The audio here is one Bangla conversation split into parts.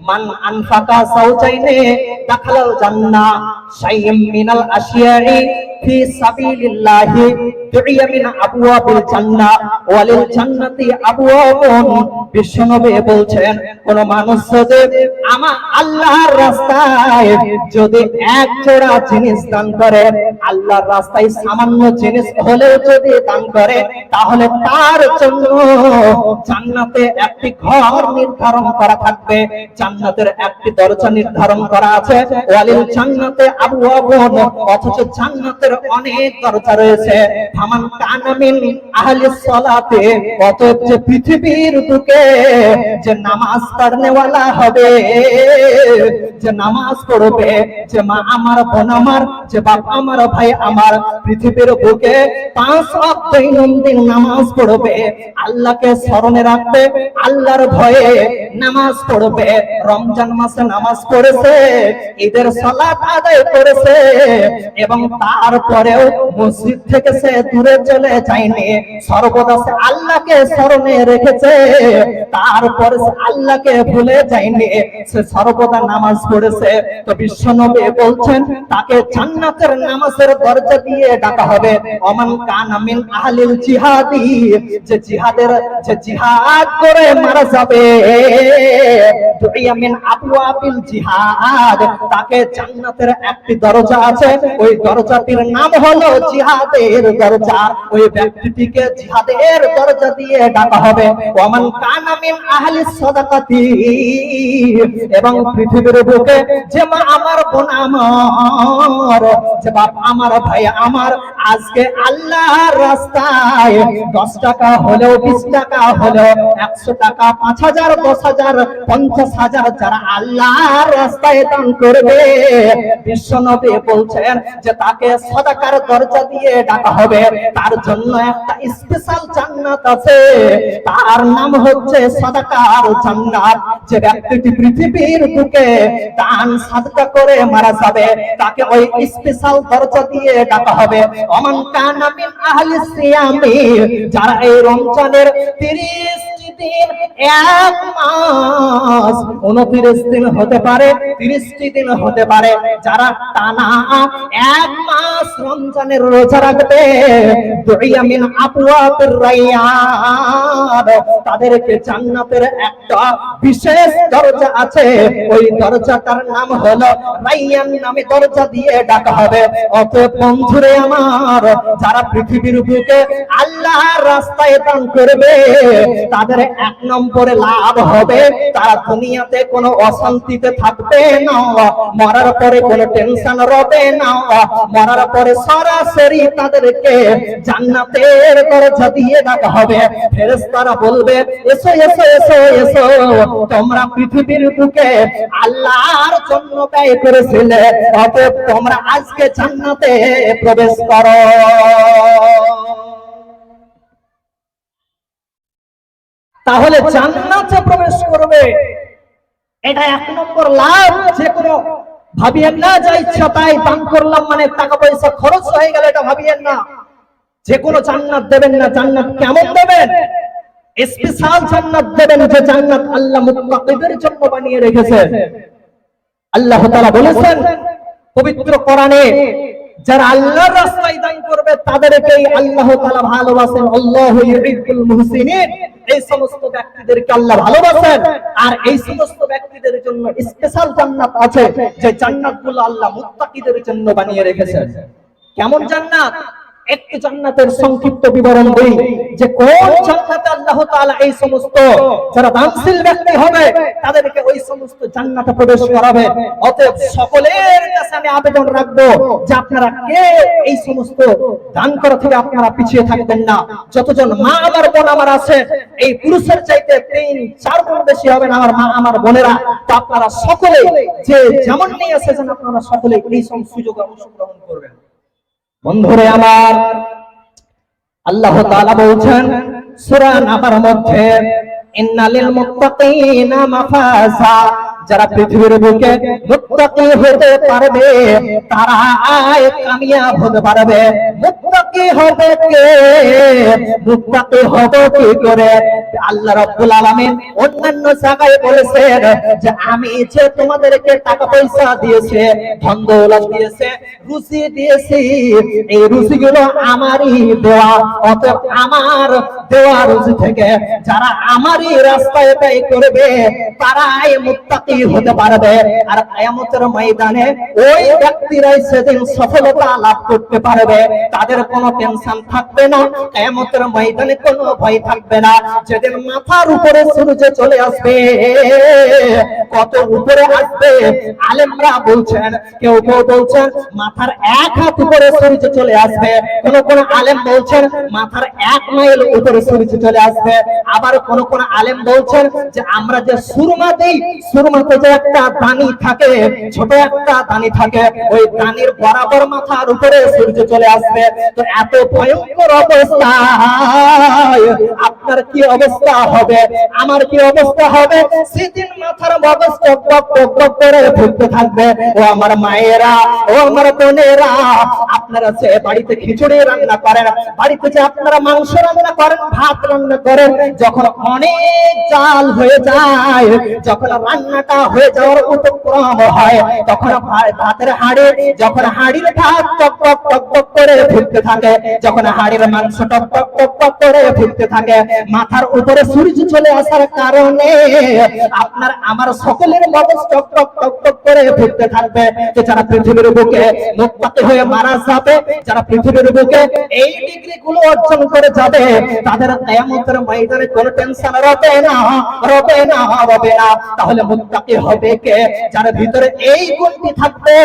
মান আনফাকা সাওজাইনে দাখালাল জান্নাহ শাইয়্যিম মিনাল আশিয়াই ফি সাবিলিল্লাহি দুইয়া মিন আবওয়াবিল জান্নাহ ওয়ালিল জান্নাতি আবওয়াবুন। বিশ্বনবী বলছেন কোন মানুষ যদি আমার আল্লাহর রাস্তায় যদি এক জোড়া জিনিস দান করে, আল্লাহর রাস্তায় সামান্য জিনিস হলেও যদি দান করে, তাহলে তার জন্য জান্নাতে একটি ঘর নির্ধারণ করা থাকবে, জান্নাতের একটি দরজা নির্ধারণ করা আছে। ওয়ালিল জান্নাতে আবওয়াবুন, অথচ জান্নাতের অনেক দরজা রয়েছে। ফামান কানা মিন আহলিস সালাতে, অতএব যে পৃথিবীর বুকে যে নামাজ পড়নেওয়ালা হবে, যে নামাজ পড়বে, যে মা আমার, বোন আমার, যে বাপ আমার, ভাই আমার, পৃথিবীর বুকে 5 ওয়াক্ত দৈনন্দিন নামাজ পড়বে, আল্লাহকে স্মরণে রাখবে, আল্লাহর ভয়ে নামাজ পড়বে, রমজান মাসে নামাজ পড়েছে, ঈদের সালাত আদায় করেছে, এবং তারপরেও মসজিদ থেকে সে দূরে চলে যায়নি, সর্বদা সে আল্লাহকে স্মরণে রেখেছে, তারপরে সে আল্লাহকে ভুলে যায়নি, সে সর্বদা নামাজ পড়েছে, তো বিশ্বনবী বলছেন তাকে জান্নাতের নামাজের দরজা দিয়ে ডাকা হবে। ওমান কানা মিন আহলিল জিহাদি, যে জিহাদের, যে জিহাদ করে মারা যাবে, দুইয়া মিন আবওয়াবিল জিহাদ, তাকে জান্নাতের একটি দরজা আছে, ওই দরজাটির নাম হলো জিহাদের দরজা, ওই ব্যক্তিটিকে জিহাদের দরজা দিয়ে ডাকা হবে। ওমান কানা মিন আহলিস সাদাকাতি, এবং পৃথিবীর বুকে যে মা আমার, বোন আমার, যে বাপ আমার, ভাই আমার, আজকে আল্লাহর রাস্তায় 10 টাকা হলেও, 20 টাকা হলেও, 100 টাকা, 5000, 10,000, 50,000 যারা আল্লাহর রাস্তায় দান করবে, বিশ্বনবী বলছেন যে তাকে সাদাকার দরজা দিয়ে ডাকা হবে। তার জন্য একটা স্পেশাল জান্নাত আছে, তার নাম হচ্ছে সাদাকার জান্নাত। যে ব্যক্তিটি পৃথিবীর বুকে দান সাদকা করে মারা যাবে, তাকে ওই স্পেশাল দরজা দিয়ে ডাকা হবে। ওমান কানা মিন আহলিস সিয়ামি, যারা এই রমজানের 30 দিন, 1 মাস, 29 দিন হতে পারে, 30টি দিন হতে পারে, যারা টানা 1 মাস রমজানের রোজা রাখবে, দুইয়া মিন আবওয়াবির রায়্যান, তাদেরকে জান্নাতের একটা বিশেষ দরজা আছে, ওই দরজাটার নাম হলো রায়্যান নামে দরজা দিয়ে ডাকা হবে। অতএব বন্ধুরে আমার, যারা পৃথিবীর বুকে আল্লাহর রাস্তায় দান করবে, তাদের 1 নম্বরে লাভ হবে, তারা দুনিয়াতে কোনো অশান্তিতে থাকবে না, মরার পরে কোনো টেনশন রবে না, মরার পরে সরাসরি তাদেরকে জান্নাতের দরজা দিয়ে ডাকা হবে। ফেরেশতারা বলবে এসো এসো এসো এসো, তোমরা পৃথিবীর বুকে আল্লাহর জন্য ব্যয় করেছিলে, অতএব তোমরা আজকে জান্নাতে প্রবেশ করো। তাহলে জান্নাতে প্রবেশ করবে, এটা 1 নম্বর লাভ। যে কোনো ভাবিয়েন না যা ইচ্ছা তাই দান করলাম মানে টাকা পয়সা খরচ হয়ে গেল, এটা ভাবিয়েন না। যে কোনো জান্নাত দেবেন না, জান্নাত কেমন দেবেন? স্পেশাল জান্নাত দেবেন, যে জান্নাত আল্লাহ মুত্তাকিদের জন্য বানিয়ে রেখেছে। আল্লাহ তাআলা বলেছেন পবিত্র কোরআনে, যারা আল্লাহর রাস্তায় দান করবে তাদেরকেই আল্লাহ তাআলা ভালোবাসেন। আল্লাহু ইউহিব্বুল মুহসিনিন, এই সমস্ত ব্যক্তিদেরকে আল্লাহ ভালোবাসেন। আর এই সমস্ত ব্যক্তিদের জন্য স্পেশাল জান্নাত আছে, যে জান্নাতগুলো আল্লাহ মুত্তাকিদের জন্য বানিয়ে রেখেছেন। কেমন জান্নাত? একটু জান্নাতের সংক্ষিপ্ত বিবরণ দেই, যে কোন জান্নাতে আল্লাহ তাআলা এই সমস্ত যারা দানশীল ব্যক্তি হবে তাদেরকে ওই সমস্ত জান্নাতে প্রবেশ করাবে। অতএব সকলের কাছে আমি আবেদন রাখবো যে আপনারা কে এই সমস্ত দান করা থেকে আপনারা পিছিয়ে থাকবেন না। যতজন মা আমার, বোন আমার আছে, এই পুরুষের চাইতে 3-4 গুণ বেশি হবেন আমার মা আমার বোনেরা, তো আপনারা সকলে যে যেমন নিয়ে এসেছেন আপনারা সকলে এই সুযোগে অংশগ্রহণ করবেন। বন্ধুরে আমার, আল্লাহ তাআলা বলছেন সূরা নাবার মধ্যে, ইন্নালিল মুত্তাকিনা মাফাজা, যারা পৃথিবীর বুকে মুত্তাকি হতে পারবে তারাই কামিয়াব হতে পারবে। মুত্তাকি হবে কে? মুত্তাকি হবে কি করে? আল্লাহ রাব্বুল আলামিন অন্যান্য জায়গায় বলেছেন যে আমি যে তোমাদেরকে টাকা পয়সা দিয়েছে, ধন দৌলত দিয়েছে, রুজি দিয়েছি, এই রুজিগুলো আমারই দেওয়া। অতএব আমার দেওয়া রুজি থেকে যারা আমারই রাস্তায় ব্যয় করবে তারাই মুত্তাকি হতে পারবে। আর কিয়ামতের ময়দানে ওই ব্যক্তিরাই সেদিন সফলতা লাভ করতে পারবে। তাদের কোনো টেনশন থাকবে না, কিয়ামতের ময়দানে কোনো ভয় থাকবে না। যেদিন মাথার উপরে সূর্য চলে আসবে, কত উপরে আসবে আলেমরা বলছেন, কেউ কেউ বলছেন মাথার 1 হাত উপরে সূর্য চলে আসবে, কোন আলেম বলছেন মাথার 1 মাইল উপরে সূর্য চলে আসবে। আবার কোন আলেম বলছেন যে আমরা যে সুরমা দেই, সুরমাতে যে একটা দানি থাকে, ছোট একটা দানি থাকে, ওই দানির বরাবর মাথার উপরে সূর্য চলে আসবে। তো এত ভয়ঙ্কর অবস্থা, আপনার কি অবস্থা হবে, আমার কি অবস্থা হবে? সেদিন মাথার মগজ টক টক টক টক করে ঘুরতে থাকবে। ও আমার মায়েরা, ও আমার বোনেরা, আপনারা যে বাড়িতে খিচুড়ি রান্না করেন, বাড়িতে যে আপনারা মাংস রান্না করেন, ভাত রান্না করেন, যখন অনেক জাল হয়ে যায়, যখন রান্নাটা হয়ে যাওয়ার উপক্রম হয়, তখন ভাতের হাঁড়ি, যখন হাঁড়ির ভাত টক টক টক টক করে ফুটতে থাকে, যখন হাঁড়ির মাংস টক টক টক টক করে ফুটতে থাকে, মাথার উপরে সূর্য চলে আসার কারণে আপনার আমার সকলের মগজ টক টক টক টক করে ফুটতে থাকবে। যে যারা পৃথিবীর বুকে মুত্তাকি হয়ে মারা যাবে, যারা পৃথিবীর বুকে এই ডিগ্রি গুলো অর্জন করে যাবে, তাদের কিয়ামতের ময়দানে কোনো টেনশন রবে না, রবে না, রবে না। তাহলে মুত্তাকি হবে কে? যার ভিতরে এই গুণটি থাকবে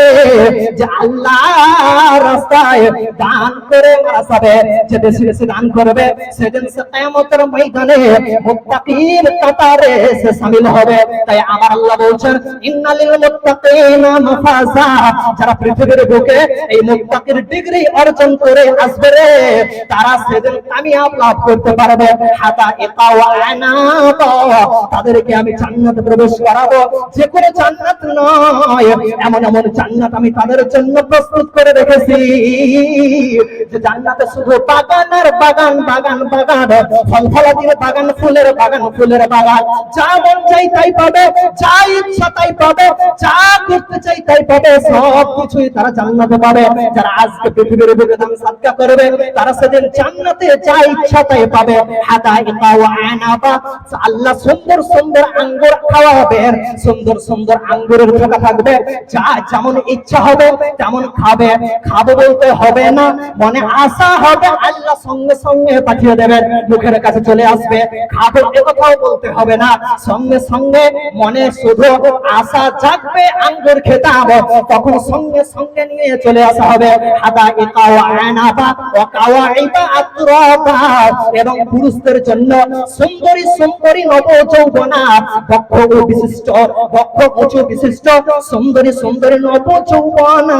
যে আল্লাহর রাস্তায় দান করে মারা যাবে, যে বেশি বেশি দান করবে, সেদিন সে কিয়ামতের ময়দানে মুত্তাকির কাতারে সে শামিল হবে। তাই আমার আল্লাহ বলছেন ইন্নালিল মুত্তাকিনা মাফাজা, যারা পৃথিবীর বুকে এই মুত্তাকির ডিগ্রি অর্জন করে আসবে রে, তারা সেদিন কামিয়াব লাভ করতে পারবে। হাতা ইকা ওয়া আনাবা, তাদেরকে আমি জান্নাতে প্রবেশ করাবো। যে কোনো জান্নাত নয়, এমন এমন জান্নাত আমি তাদের জন্য প্রস্তুত করে রেখেছি যে জান্নাতে শুধু বাগান আর বাগান, বাগান বাগান, ফল ফলাদির বাগান, ফুলের বাগান, ফুলের বাগান, যা মন চাই তাই পাবে, যা ইচ্ছা তাই পাবে, যা করতে চাই তাই পাবে, সব কিছুই তারা জান্নাতে পাবে। যারা আজকে পৃথিবীর বুকে দান সাদকা করবে, তারা সেদিন জান্নাতে যা ইচ্ছা তাই পাবে। হাদাইকা ওয়া আনাবা, আল্লাহ সুন্দর সুন্দর আঙ্গুর খাওয়াবেন, সুন্দর সুন্দর আঙ্গুরের থোকা থাকবে, যা যেমন ইচ্ছা হবে তেমন খাবে। খাবো বলতে হবে না, মনে আশা হবে আল্লাহ সঙ্গে সঙ্গে পাঠিয়ে দেবেন, মুখের কাছে চলে আসবে। খাবো এ কথাও বলতে হবে না, সঙ্গে সঙ্গে মনে শুধু আশা জাগবে আঙ্গুর খেতাম, তখন সঙ্গে সঙ্গে নিয়ে চলে আসা হবে। হাদাইকা ওয়া আনাবা ওয়া কাওয়াইবা আতরাবা, এবং পুরুষদের জন্য সুন্দরী সুন্দরী নবযৌবনা, বক্ষ বিশিষ্ট, বক্ষ উঁচু বিশিষ্ট সুন্দরী সুন্দরী নবযৌবনা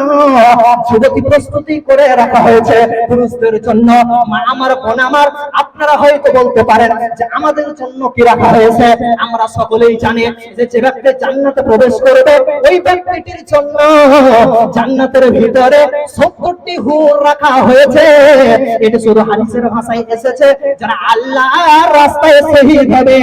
যুবতী প্রস্তুতি করে রাখা হয়েছে পুরুষদের জন্য। মা আমার, বোন আমার, আপনারা হয়তো বলতে পারেন যে আমাদের জন্য কি রাখা হয়েছে। আমরা সকলেই জানি যে যে ব্যক্তি জান্নাতে প্রবেশ করবে, ওই ব্যক্তিটির জন্য জান্নাতের ভিতরে 70টি হুর রাখা হয়েছে। এটা শুধু হাদিসের ভাষায় এসেছে। যারা আল্লাহর রাস্তায় শহীদ হবে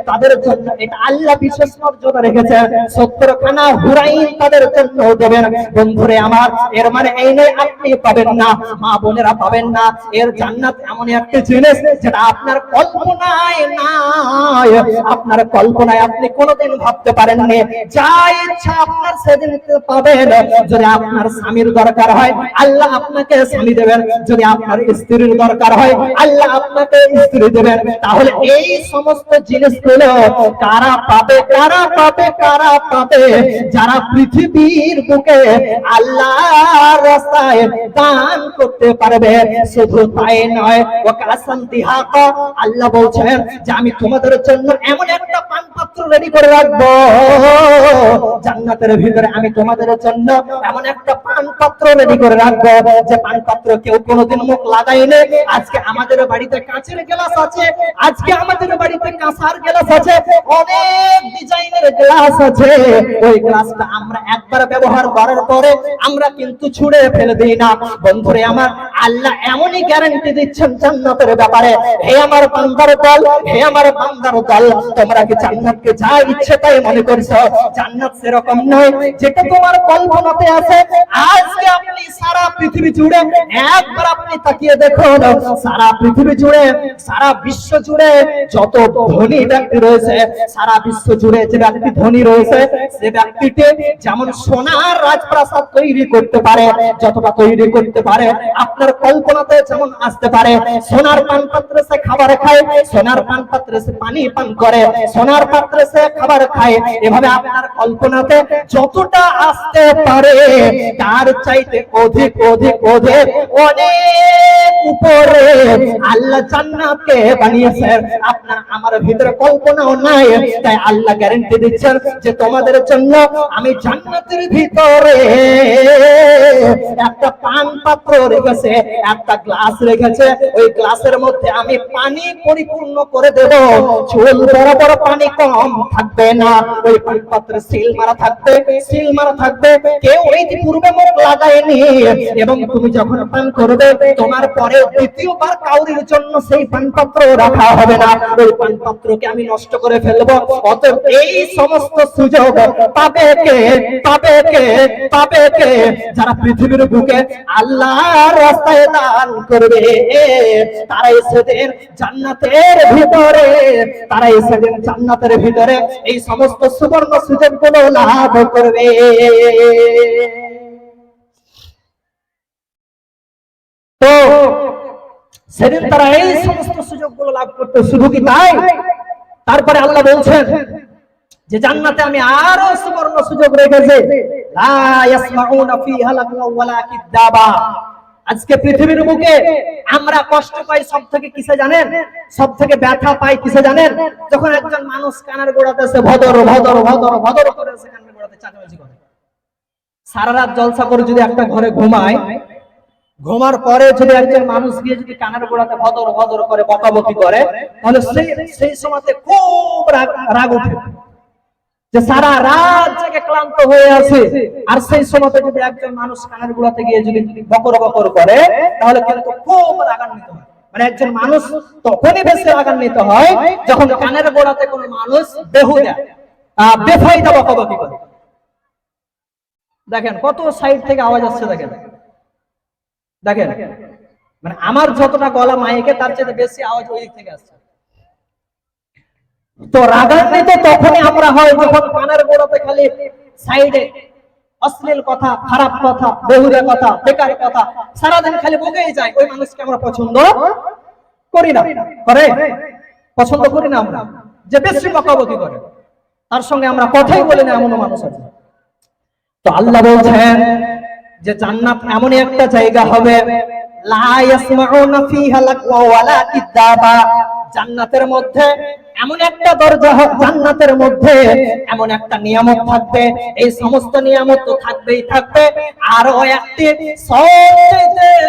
তাদের জন্য এটা আল্লাহ বিশেষ মর্যাদা রেখেছে। 70খানা হুরাইন তাদের জন্য দেবেন। বন্ধুরে আমার, এর মানে এই নয় আপনি পাবেন না, মা বোনেরা পাবেন না। এর জান্নাত এমন একটা জিনিস যেটা আপনার কল্পনায় নাই, আপনার কল্পনায় আপনি কোনোদিন ভাবতে পারেননি। যা ইচ্ছা আপনার সেদিন পাবেন। যদি আপনার স্বামীর দরকার হয়, আল্লাহ আপনাকে স্বামী দেবেন। যদি আপনার স্ত্রীর দরকার হয়, আল্লাহ আপনাকে স্ত্রী দেবেন। তাহলে এই সমস্ত জিনিসগুলো কারা পাবে, কারা পাবে, কারা পাবে? যারা পৃথিবীর বুকে আল্লাহর রাস্তায় দান করতে পারবে। শুধু তাই নয়, ওয়া কাসান্তিহাকা, আল্লাহ বলছেন যে আমি তোমাদের জন্য এমন একটা পানপাত্র রেডি করে রাখবো। জান্নাতের ভিতরে আমি তোমাদের জন্য এমন একটা পান পাত্র রেডি করে রাখবো, যে পান পাত্র কেউ কোনোদিন মুখ লাগায়নি। আজকে আমাদের বাড়িতে কাঁচের গ্লাস আছে, আজকে আমাদের বাড়িতে কাঁসার গ্লাস আছে, অনেক ডিজাইনের গ্লাস আছে। ওই গ্লাসটা আমরা একবার ব্যবহার করার পরে আমরা কিন্তু ছুঁড়ে ফেলে দিই না। বন্ধুরে আমার, আল্লাহ এমনই গ্যারান্টি দিচ্ছেন জান্নাতের ব্যাপারে। হে আমার বান্দার দল, হে আমার বান্দার দল, তোমরা কি জান্নাতকে যা ইচ্ছে তাই মনে করছো? জান্নাত সেরকম নয় যেটা তোমার কল্পনাতে আছে। আজকে আপনি সারা পৃথিবী জুড়ে একবার আপনি তাকিয়ে দেখুন, সারা পৃথিবী জুড়ে, সারা বিশ্ব জুড়ে যত ধনী ব্যক্তি রয়েছে, সারা বিশ্ব জুড়ে যে ব্যক্তি ধনী রয়েছে, সে ব্যক্তিটি যেমন সোনার রাজপ্রাসাদ তৈরি করতে পারে, যতটা তৈরি করতে পারে আপনার কল্পনাতে যেমন আসতে পারে। সোনার পান পাত্রে সে খাবার খায়, সোনার পান পাত্রে সে পানি পান করে, সোনার পাত্রে সে খাবার খায়। এভাবে আপনার কল্পনাতে যতটা আসতে পারে তার চাইতে অধিক অধিক অধিক অনেক উপরে আল্লাহ জান্নাতকে বানিয়েছেন। আপনার আমার ভিতরে কল্পনাও নাই, তাই আল্লাহ গ্যারান্টি দিচ্ছেন যে তোমাদের জন্য আমি জান্নাতের ভিতরে একটা পান পাত্র রেখেছে, একটা গ্লাস রেখেছে। ওই গ্লাসের মধ্যে আমি পানি পরিপূর্ণ করে দেব, চুল বরাবর পানি কম থাকবে না। ওই পান পাত্রে সিল মারা থাকবে, সিল মারা থাকবে, কেউ ইতিপূর্বে মুখ লাগায়নি। এবং তুমি যখন পান করবে, তোমার পরে দ্বিতীয়বার কাউরির জন্য সেই পান পাত্র রাখা হবে না। ওই পান পাত্রকে আমি নষ্ট করে ফেলবো। অতএব এই সমস্ত সুযোগ পাবে কে, পাবে কে, পাবে কে? যারা পৃথিবীর বুকে আল্লাহর রাস্তায় দান করবে, তারাই সেদিন জান্নাতের ভিতরে, তারাই সেদিন জান্নাতের ভিতরে এই সমস্ত সুবর্ণ সুযোগগুলো লাভ করবে। তো সেদিন তারা এই সমস্ত সুযোগগুলো লাভ করতে, শুধু কি তাই? তারপরে আল্লাহ বলছেন যে জান্নাতে আমি আরো সুবর্ণ সুযোগ রেখেছি। লা ইয়াসমাউনা ফিহা লাগওয়া ওয়ালা কিযাবা। আজকে পৃথিবীর বুকে আমরা কষ্ট পাই সব থেকে কিসে জানেন? সব থেকে ব্যথা পাই কিসে জানেন? যখন একজন মানুষ কানের গোড়াতে সে ভদর ভদর ভদর ভদর করে সে কানের গোড়াতে চাচামেচি করে। সারা রাত জলসা করে যদি একটা ঘরে ঘুমায়, ঘুমার পরে যদি একজন মানুষ গিয়ে যদি কানের গোড়াতে ভদর ভদর করে বকাবকি করে, তাহলে সেই সময়তে খুব রাগ উঠে, যে সারা রাত জেগে ক্লান্ত হয়ে আছে। আর সেই সময়তে যদি একজন মানুষ কানের গোড়াতে গিয়ে যদি বকর বকর করে, তাহলে কিন্তু খুব রাগান্বিত হয়। মানে একজন মানুষ তখনই বেশি রাগান্বিত হয় যখন কানের গোড়াতে কোনো মানুষ বেহুদা বেফায়দা বকাবকি করে। দেখেন কত সাইড থেকে আওয়াজ আসছে, দেখেন দেখেন, মানে আমার যতটা গলা মাইকে তার চেয়ে বেশি আওয়াজ ওই দিক থেকে আসছে। তো রাগান্বিত তখনই আমরা হয় যখন কানের গোড়াতে খালি সাইডে অশ্লীল কথা, খারাপ কথা, বেহুদা কথা, বেকার কথা সারাদিন খালি বকেই যায়। ওই মানুষকে আমরা পছন্দ করি না, করে পছন্দ করি না আমরা। যে বেশি বকাবকি করে তার সঙ্গে আমরা কথাই বলি না, এমনও মানুষ আছে। তো আল্লাহ বলছেন যে জান্নাত এমনই একটা জায়গা হবে, লা ইয়াসমাউনা ফিহা লাগওয়া ওয়ালা কিযাবা। জান্নাতের মধ্যে এমন একটা দরজা, জান্নাতের মধ্যে এমন একটা নিয়ামত থাকবে, এই সমস্ত নিয়ামত তো থাকবেই থাকবে। আরো একটি সবচেয়ে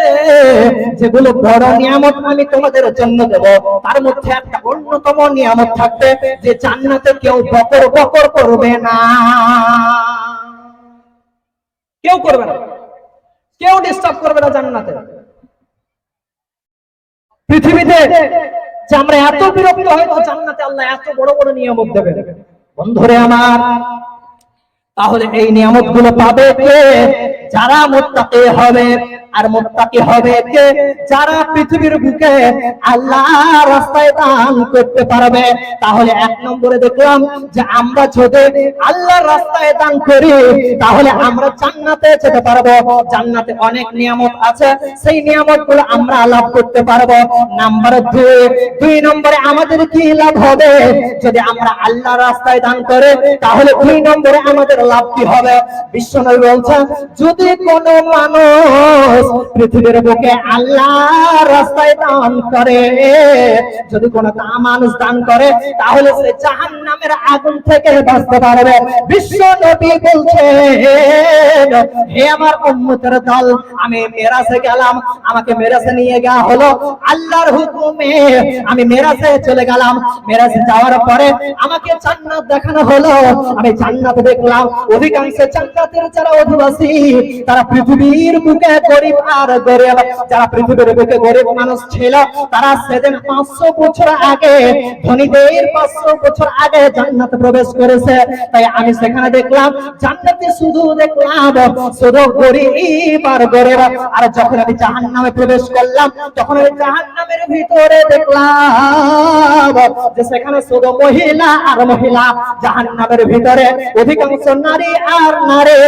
যেগুলো বড় নিয়ামত আমি তোমাদের জন্য দেব, তার মধ্যে একটা অন্যতম নিয়ামত থাকবে যে জান্নাতে কেউ বকর বকর করবে না, কেউ করবে না, কেউ ডিস্টার্ব করবে না জান্নাতে। পৃথিবীতে যে আমরা এত বিরক্ত হয়তো, জান্নাতে আল্লাহ এত বড় বড় নিয়ামত দেবে। বন্ধুরে আমার, তাহলে এই নিয়ামত গুলো পাবে কে? যারা মুত্তাকি হবে। আর মুত্তাকি হবে কে? যারা পৃথিবীর বুকে আল্লাহর রাস্তায় দান করতে পারবে। তাহলে এক নম্বরে দেখলাম যে আমরা যদি আল্লাহর রাস্তায় দান করি তাহলে আমরা জান্নাতে যেতে পারবো। জান্নাতে অনেক নিয়ামত আছে, সেই নিয়ামতগুলো আমরা লাভ করতে পারবো। নাম্বার 2 নম্বরে আমাদের কি লাভ হবে? যদি আমরা আল্লাহর রাস্তায় দান করি তাহলে 2 নম্বরে আমাদের লাভ কি হবে? বিশ্বনবী বলছেন, যদি কোনো মানুষ পৃথিবীর বুকে আল্লাহর রাস্তায় দান করে, যদি কোনো মানুষ দান করে, তাহলে সে জাহান্নামের আগুন থেকে বাঁচতে পারবে। বিশ্ব নবী বলছেন, হে আমার উম্মতের দল, আমি মেরাজে গেলাম, আমাকে মেরাজে নিয়ে যাওয়া হলো আল্লাহর হুকুমে। আমি মেরাজে চলে গেলাম, মেরাজে যাওয়ার পরে আমাকে জান্নাত দেখানো হলো। আমি জান্নাত দেখলাম। অধিকাংশ জান্নাতের যারা অধিবাসী, তারা পৃথিবীর বুকে গরিব আর গরিব। যারা পৃথিবীর বুকে গরিব মানুষ ছিল, তারা সেদিন 500 বছর আগে, ধনীদের 500 বছর আগে জান্নাতে প্রবেশ করেছে। তাই আমি সেখানে দেখলাম জান্নাতে শুধু দেখলাম শুধু গরিব আর গরিব। আর যখন আমি জাহান্নামে প্রবেশ করলাম, তখন আমি জাহান্নামের ভিতরে দেখলাম যে সেখানে শুধু মহিলা আর মহিলা। জাহান্নামের ভিতরে অধিকাংশ নারী আর নারী।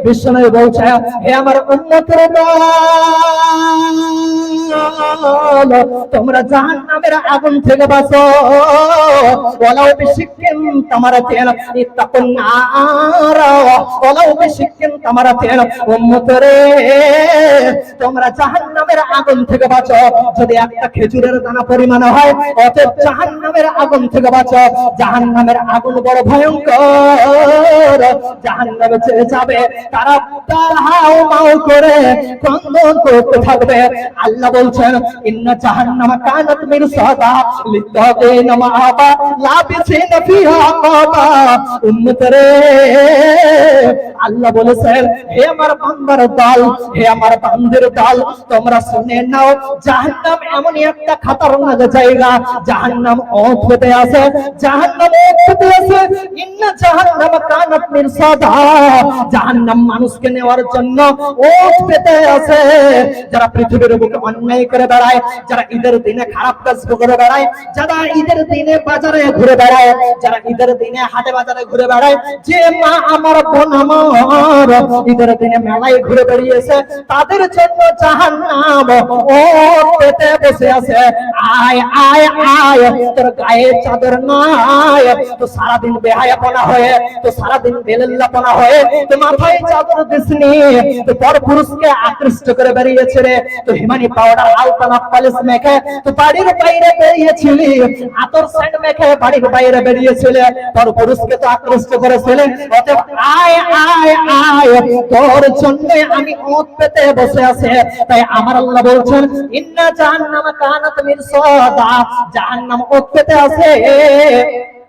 বিষ্ণু বলছে, হে আমার উম্মতের দল, তোমরা জাহান্নামের আগুন থেকে বাঁচো। ওয়ালাউ বিশিক্কিন তামারাতিন ইত্তাকুন নার, ওয়ালাউ বিশিক্কিন তামারাতিন। উম্মতরে, তোমরা জাহান্নামের আগুন থেকে বাঁচো, যদি একটা খেজুরের দানা পরিমাণ হয়। অতএব জাহান্নামের আগুন থেকে বাঁচো। জাহান্নামের আগুন বড় ভয়ঙ্কর। জাহান্নামে যে যাবে, তারা হাউ মাউ করে ক্রন্দন করতে থাকবে। আল্লাহ বলছেন, ইন্না জাহান্নামা কানাত মিরসাদা লিত্তাকিনা মাআবা লাবিসিনা ফিহা আকাবা। উম্মতরে, আল্লাহ বলেছেন, হে আমার বান্দার দল, হে আমার বান্দির দল, তোমরা শুনে নাও, জাহান্নাম এমনই একটা খতরনাক জায়গা। জাহান্নাম ওঁত পেতে আছে, জাহান্নাম ওঁত পেতে আছে। ইন্না জাহান্নামা কানাত মিরসাদা, জাহান্নাম মানুষকে নেওয়ার জন্য ওঁত পেতে আছে। যারা পৃথিবীর বুকে অন্যায় করে বেড়ায়, যারা ঈদের দিনে খারাপ কাজ করে বেড়ায়, যারা ঈদের দিনে বাজারে ঘুরে বেড়ায়, যারা ঈদের দিনে হাটে বাজারে ঘুরে বেড়ায়, যে মা আমার বোন আমার ঈদের দিনে মেলায় ঘুরে বেরিয়েছে, তাদের জন্য জাহান্নাম ওঁত পেতে বসে আছে। আয় আয় আয়, তোর গায়ে চাদর নাই, তো সারাদিন বেহায়াপনা হয়ে, তো সারাদিন বেলেল্লাপনা হয়ে, তো মাথায় চাদর দিসনি, তো পরপুরুষকে আকৃষ্ট করে বেরিয়েছে রে, তো হিমানি পাউডার আলতা পালিশ মেখে তো বাড়ির বাইরে বেরিয়েছিলি, আতর সেন্ট মেখে বাড়ির বাইরে বেরিয়েছিলে, পরপুরুষকে তো আকৃষ্ট করেছিলে। অতএব আয় আয় আয়, তোর জন্য আমি ওঁত পেতে বসে আছে। তাই আমার আল্লাহ বলছেন, ইন্না জাহান্নামা কানাত মিরসাদা, জাহান্নাম ওঁত পেতে আছে।